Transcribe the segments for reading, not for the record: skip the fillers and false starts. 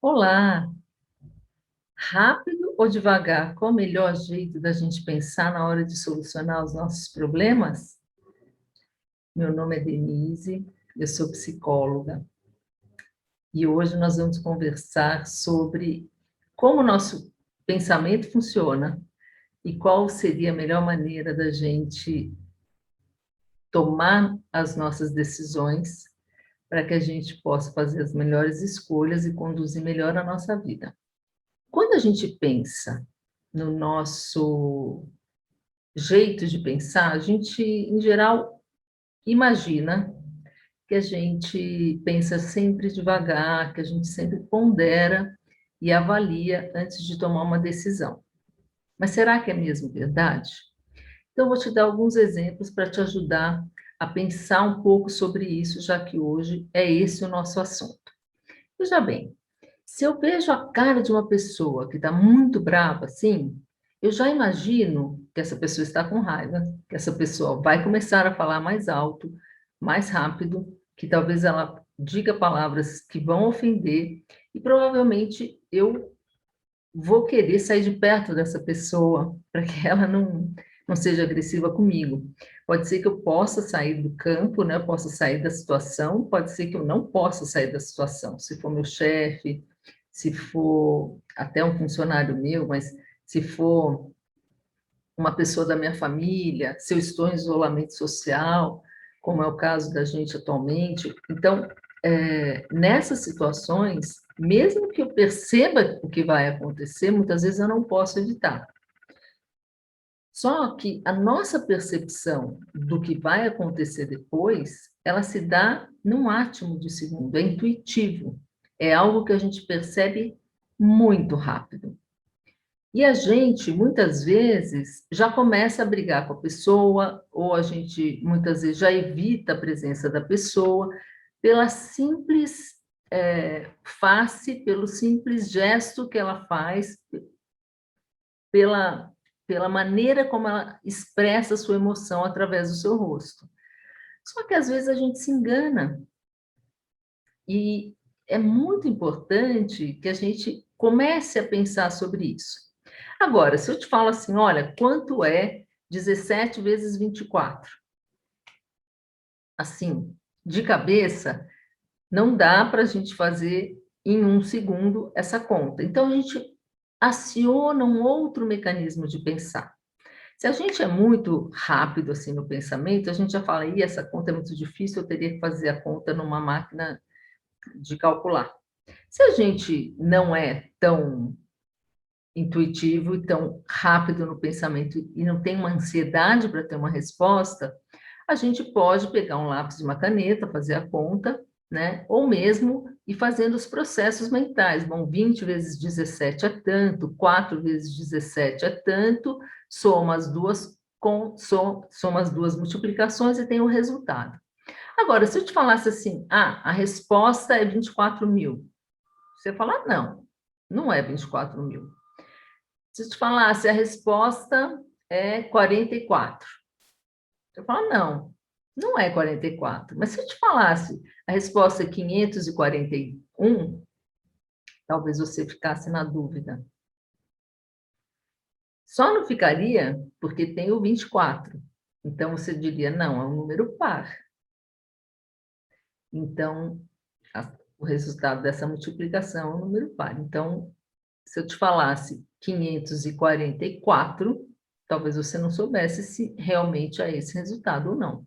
Olá, rápido ou devagar? Qual o melhor jeito da gente pensar na hora de solucionar os nossos problemas? Meu nome é Denise, eu sou psicóloga e hoje nós vamos conversar sobre como o nosso pensamento funciona e qual seria a melhor maneira da gente tomar as nossas decisões para que a gente possa fazer as melhores escolhas e conduzir melhor a nossa vida. Quando a gente pensa no nosso jeito de pensar, a gente, em geral, imagina que a gente pensa sempre devagar, que a gente sempre pondera e avalia antes de tomar uma decisão. Mas será que é mesmo verdade? Então, eu vou te dar alguns exemplos para te ajudar a pensar um pouco sobre isso, já que hoje é esse o nosso assunto. Veja bem, se eu vejo a cara de uma pessoa que está muito brava, assim, eu já imagino que essa pessoa está com raiva, que essa pessoa vai começar a falar mais alto, mais rápido, que talvez ela diga palavras que vão ofender, e provavelmente eu vou querer sair de perto dessa pessoa para que ela não seja agressiva comigo. Pode ser que eu possa sair do campo, né? Possa sair da situação, pode ser que eu não possa sair da situação. Se for meu chefe, se for até um funcionário meu, mas se for uma pessoa da minha família, se eu estou em isolamento social, como é o caso da gente atualmente. Então, nessas situações, mesmo que eu perceba o que vai acontecer, muitas vezes eu não posso evitar. Só que a nossa percepção do que vai acontecer depois, ela se dá num átimo de segundo, é intuitivo, é algo que a gente percebe muito rápido. E a gente, muitas vezes, já começa a brigar com a pessoa, ou a gente, muitas vezes, já evita a presença da pessoa, pela simples face, pelo simples gesto que ela faz, pela, pela maneira como ela expressa a sua emoção através do seu rosto. Só que, às vezes, a gente se engana. E é muito importante que a gente comece a pensar sobre isso. Agora, se eu te falo assim, olha, quanto é 17 vezes 24? Assim, de cabeça, não dá para a gente fazer em um segundo essa conta. Então, a gente aciona um outro mecanismo de pensar. Se a gente é muito rápido assim no pensamento, a gente já fala, e essa conta é muito difícil, eu teria que fazer a conta numa máquina de calcular. Se a gente não é tão intuitivo e tão rápido no pensamento e não tem uma ansiedade para ter uma resposta, a gente pode pegar um lápis e uma caneta, fazer a conta, né? Ou mesmo ir fazendo os processos mentais. Bom, 20 vezes 17 é tanto, 4 vezes 17 é tanto, soma as duas multiplicações e tem o resultado. Agora, se eu te falasse assim, a resposta é 24.000, você fala, não, não é 24.000. Se eu te falasse, a resposta é 44. Você fala, não, não é 44. Mas se eu te falasse, a resposta é 541, talvez você ficasse na dúvida. Só não ficaria porque tem o 24. Então, você diria, não, é um número par. Então, o resultado dessa multiplicação é um número par. Então, se eu te falasse 544, talvez você não soubesse se realmente é esse resultado ou não.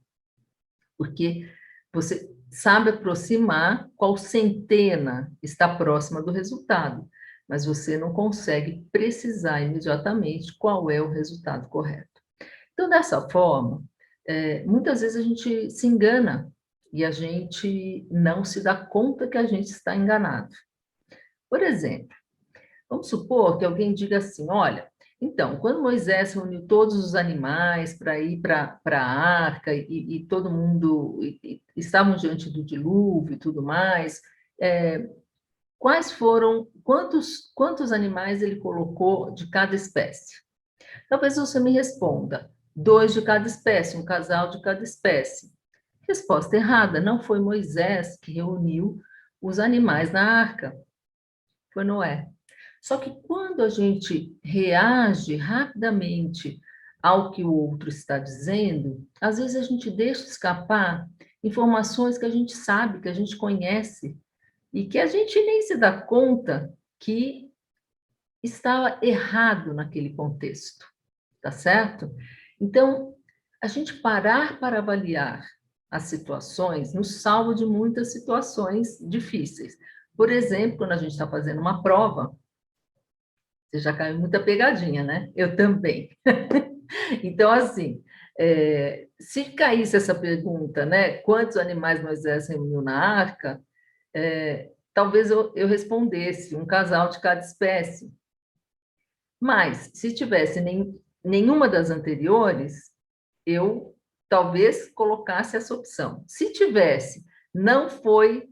Porque você sabe aproximar qual centena está próxima do resultado, mas você não consegue precisar imediatamente qual é o resultado correto. Então, dessa forma, muitas vezes a gente se engana e a gente não se dá conta que a gente está enganado. Por exemplo, vamos supor que alguém diga assim: olha, então, quando Moisés reuniu todos os animais para ir para a arca e todo mundo estavam diante do dilúvio e tudo mais, quantos animais ele colocou de cada espécie? Talvez você me responda: dois de cada espécie, um casal de cada espécie. Resposta errada: não foi Moisés que reuniu os animais na arca. Foi Noé. Só que quando a gente reage rapidamente ao que o outro está dizendo, às vezes a gente deixa escapar informações que a gente sabe, que a gente conhece, e que a gente nem se dá conta que estava errado naquele contexto, tá certo? Então, a gente parar para avaliar as situações nos salva de muitas situações difíceis. Por exemplo, quando a gente está fazendo uma prova, você já caiu em muita pegadinha, né? Eu também. Então, assim, se caísse essa pergunta, né? Quantos animais Moisés reuniu na arca? Talvez eu respondesse um casal de cada espécie. Mas, se tivesse nenhuma das anteriores, eu talvez colocasse essa opção. Se tivesse, não foi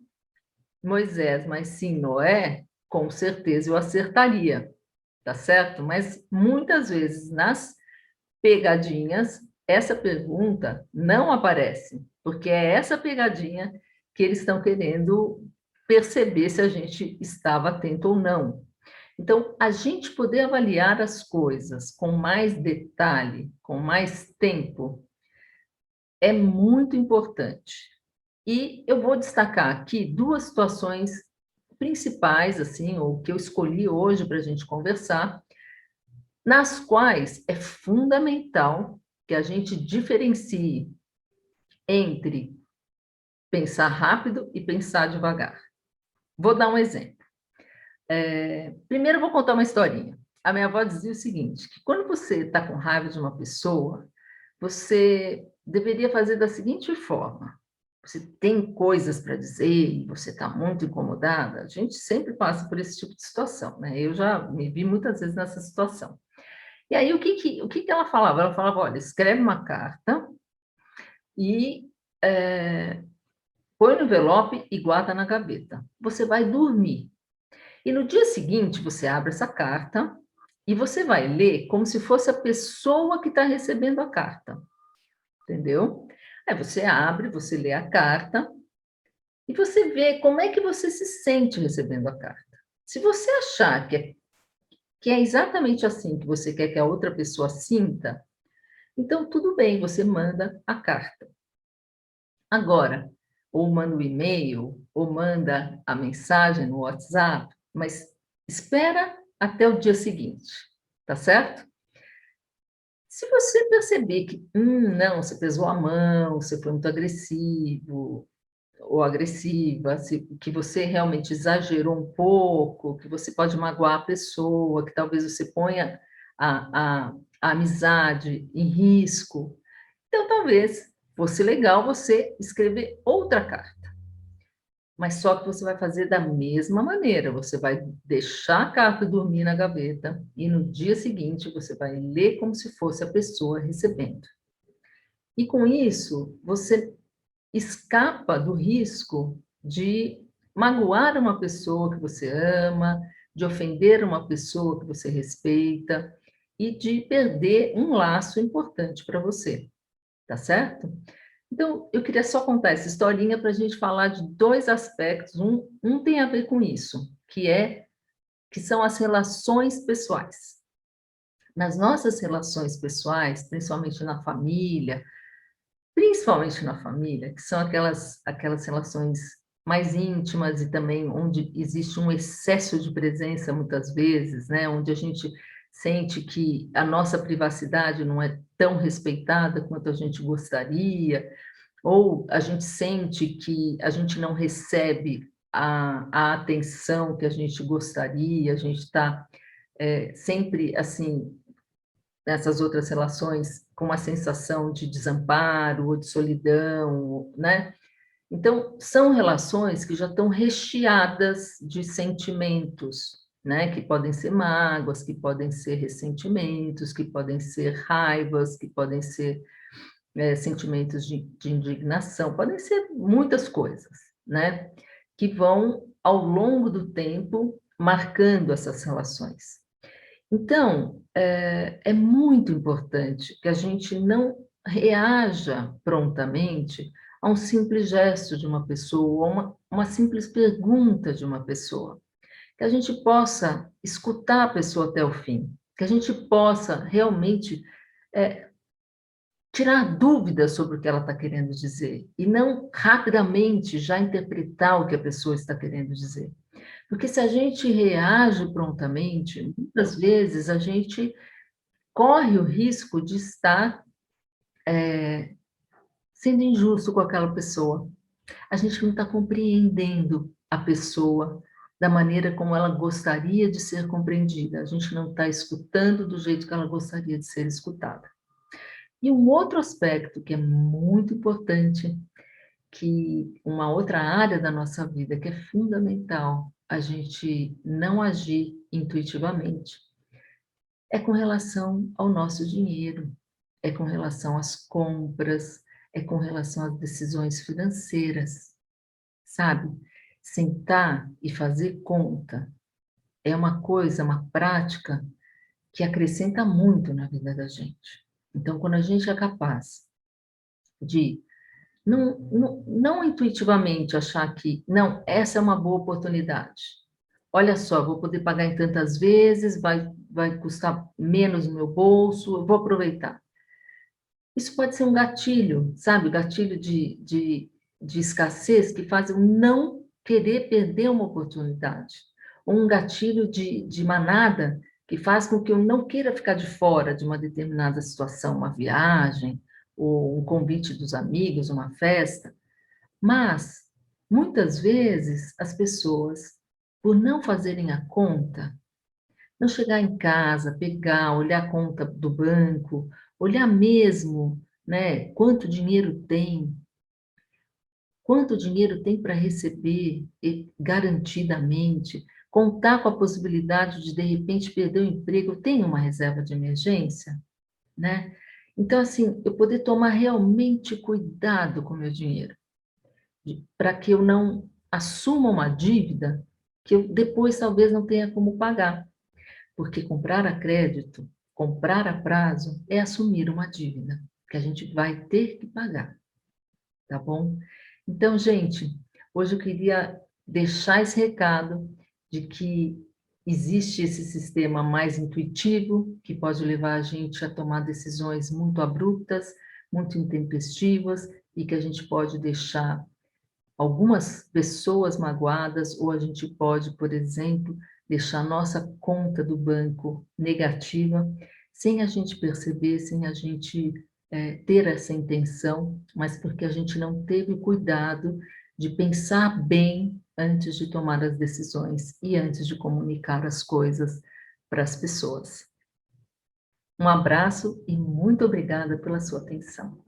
Moisés, mas sim Noé, com certeza eu acertaria, tá certo? Mas muitas vezes nas pegadinhas, essa pergunta não aparece, porque é essa pegadinha que eles estão querendo perceber se a gente estava atento ou não. Então, a gente poder avaliar as coisas com mais detalhe, com mais tempo, é muito importante. E eu vou destacar aqui duas situações principais, assim, ou que eu escolhi hoje para a gente conversar, nas quais é fundamental que a gente diferencie entre pensar rápido e pensar devagar. Vou dar um exemplo. Primeiro, eu vou contar uma historinha. A minha avó dizia o seguinte, que quando você está com raiva de uma pessoa, você deveria fazer da seguinte forma. Você tem coisas para dizer e você está muito incomodada, a gente sempre passa por esse tipo de situação, né? Eu já me vi muitas vezes nessa situação. E aí, o que ela falava? Ela falava, olha, escreve uma carta e põe no envelope e guarda na gaveta. Você vai dormir. E no dia seguinte, você abre essa carta e você vai ler como se fosse a pessoa que está recebendo a carta, entendeu? Aí você abre, você lê a carta e você vê como é que você se sente recebendo a carta. Se você achar que é exatamente assim que você quer que a outra pessoa sinta, então tudo bem, você manda a carta. Agora, ou manda o e-mail, ou manda a mensagem no WhatsApp, mas espera até o dia seguinte, tá certo? Se você perceber que, não, você pesou a mão, você foi muito agressivo ou agressiva, que você realmente exagerou um pouco, que você pode magoar a pessoa, que talvez você ponha a amizade em risco, então talvez fosse legal você escrever outra carta. Mas só que você vai fazer da mesma maneira, você vai deixar a carta dormir na gaveta e no dia seguinte você vai ler como se fosse a pessoa recebendo. E com isso, você escapa do risco de magoar uma pessoa que você ama, de ofender uma pessoa que você respeita e de perder um laço importante para você, tá certo? Então, eu queria só contar essa historinha para a gente falar de dois aspectos. Um tem a ver com isso, que são as relações pessoais. Nas nossas relações pessoais, principalmente na família, que são aquelas relações mais íntimas e também onde existe um excesso de presença muitas vezes, né? Onde a gente sente que a nossa privacidade não é tão respeitada quanto a gente gostaria, ou a gente sente que a gente não recebe a atenção que a gente gostaria, a gente está sempre, assim, nessas outras relações, com uma sensação de desamparo ou de solidão, né? Então, são relações que já estão recheadas de sentimentos, né? Que podem ser mágoas, que podem ser ressentimentos, que podem ser raivas, que podem ser sentimentos de indignação, podem ser muitas coisas, né? Que vão, ao longo do tempo, marcando essas relações. Então, é muito importante que a gente não reaja prontamente a um simples gesto de uma pessoa, ou uma simples pergunta de uma pessoa. que a gente possa escutar a pessoa até o fim, que a gente possa realmente tirar dúvidas sobre o que ela está querendo dizer, e não rapidamente já interpretar o que a pessoa está querendo dizer. Porque se a gente reage prontamente, muitas vezes a gente corre o risco de estar sendo injusto com aquela pessoa. A gente não está compreendendo a pessoa da maneira como ela gostaria de ser compreendida. A gente não está escutando do jeito que ela gostaria de ser escutada. E um outro aspecto que é muito importante, que uma outra área da nossa vida que é fundamental a gente não agir intuitivamente, é com relação ao nosso dinheiro, é com relação às compras, é com relação às decisões financeiras, sabe? Sentar e fazer conta é uma coisa, uma prática que acrescenta muito na vida da gente. Então, quando a gente é capaz de não intuitivamente achar que, não, essa é uma boa oportunidade. Olha só, vou poder pagar em tantas vezes, vai custar menos no meu bolso, eu vou aproveitar. Isso pode ser um gatilho, sabe? O gatilho de escassez que faz eu não querer perder uma oportunidade. Ou um gatilho de manada que faz com que eu não queira ficar de fora de uma determinada situação, uma viagem, ou um convite dos amigos, uma festa. Mas, muitas vezes, as pessoas, por não fazerem a conta, não chegar em casa, pegar, olhar a conta do banco, olhar mesmo, né, quanto dinheiro tem para receber garantidamente, contar com a possibilidade de repente perder o emprego, tem uma reserva de emergência, né? Então, assim, eu poder tomar realmente cuidado com o meu dinheiro, para que eu não assuma uma dívida que eu depois talvez não tenha como pagar. Porque comprar a crédito, comprar a prazo, é assumir uma dívida que a gente vai ter que pagar, tá bom? Então, gente, hoje eu queria deixar esse recado de que existe esse sistema mais intuitivo, que pode levar a gente a tomar decisões muito abruptas, muito intempestivas, e que a gente pode deixar algumas pessoas magoadas, ou a gente pode, por exemplo, deixar nossa conta do banco negativa, sem a gente perceber, sem a gente ter essa intenção, mas porque a gente não teve o cuidado de pensar bem antes de tomar as decisões e antes de comunicar as coisas para as pessoas. Um abraço e muito obrigada pela sua atenção.